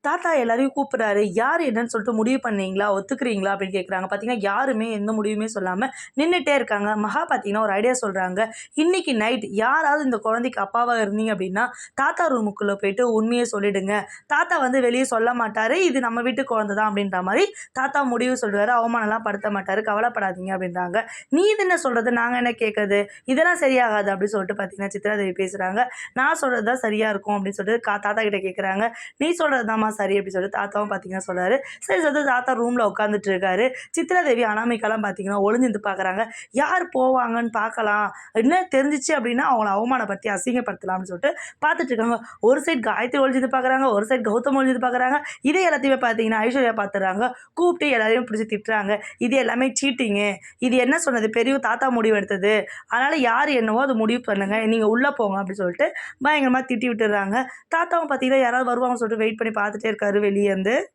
தாத்தா எல்லாரையும் கூப்பிடுறாரு. யார் என்னன்னு சொல்லிட்டு முடிவு பண்ணீங்களா? ஒத்துக்கிறீங்களா? அப்படின்னு கேட்குறாங்க. பார்த்தீங்கன்னா, யாருமே எந்த முடிவுமே சொல்லாம நின்னுட்டே இருக்காங்க. மகா பார்த்தீங்கன்னா, ஒரு ஐடியா சொல்றாங்க. "இன்னைக்கு நைட் யாராவது இந்த குழந்தைக்கு அப்பாவா இருந்தீங்க அப்படின்னா, தாத்தா ரூமுக்குள்ள போயிட்டு உண்மைய சொல்லிடுங்க. தாத்தா வந்து வெளிய சொல்ல மாட்டாரு. இது நம்ம வீட்டு குழந்தை தான்." அப்படின்ற மாரி தாத்தா முடிவு சொல்றாரு. அவமானம்லாம் படுத்த மாட்டாரு. கவலைப்படாதீங்க அப்படின்றாங்க. "நீ இது என்ன சொல்றது? நாங்க என்ன கேட்கறது? இதெல்லாம் சரியாகாது." அப்படின்னு சொல்லிட்டு பார்த்தீங்கன்னா, சித்ராதேவி பேசுறாங்க. "நான் சொல்றது தான் சரியா இருக்கும்." அப்படின்னு சொல்லிட்டு தாத்தா கிட்ட கேட்குறாங்க. "நீ சொல்றது தாம்மா சரி." அப்படின்னு சொல்லிட்டு தாத்தாவும் பார்த்தீங்கன்னா சொல்றாரு. சரி சொல்லிட்டு தாத்தா ரூம்ல உட்காந்துட்டு இருக்காரு. சித்ராதேவி, அனாமிகாலாம் பார்த்தீங்கன்னா ஒளிஞ்சிருந்து பார்க்குறாங்க. யார் போவாங்கன்னு பார்க்கலாம். என்ன தெரிஞ்சுச்சு அப்படின்னா அவங்கள அவமானப்படுத்தி அசிங்கப்படுத்தலாம்னு சொல்லிட்டு பார்த்துட்டு இருக்காங்க. ஒரு சைடு காயத்ரி ஒளிஞ்சிருந்து பார்க்குறாங்க. ஒரு சைடு கௌதம் ஒளிஞ்சிருந்து பார்க்குறாங்க. இதே எல்லாத்தையுமே பார்த்தீங்கன்னா ஐஸ்வர்யா பார்த்துடுறாங்க. கூப்பிட்டு எல்லாரையும் பிடிச்சு திட்டுறாங்க. இது எல்லாமே சீட்டிங்கு. இது என்ன சொன்னது? பெரிய தாத்தா முடிவு எடுத்தது. அதனால யார் என்னவோ அது முடிவு பண்ணுங்க. நீங்க உள்ள போங்க அப்படின்னு சொல்லிட்டு பயங்கரமா திட்டி விட்டுர்றாங்க. தாத்தாவும் பார்த்தீங்கன்னா யாராவது வருவாங்கன்னு சொல்லிட்டு வெயிட் பண்ணி பார்த்துட்டே இருக்காரு வெளிய இருந்து.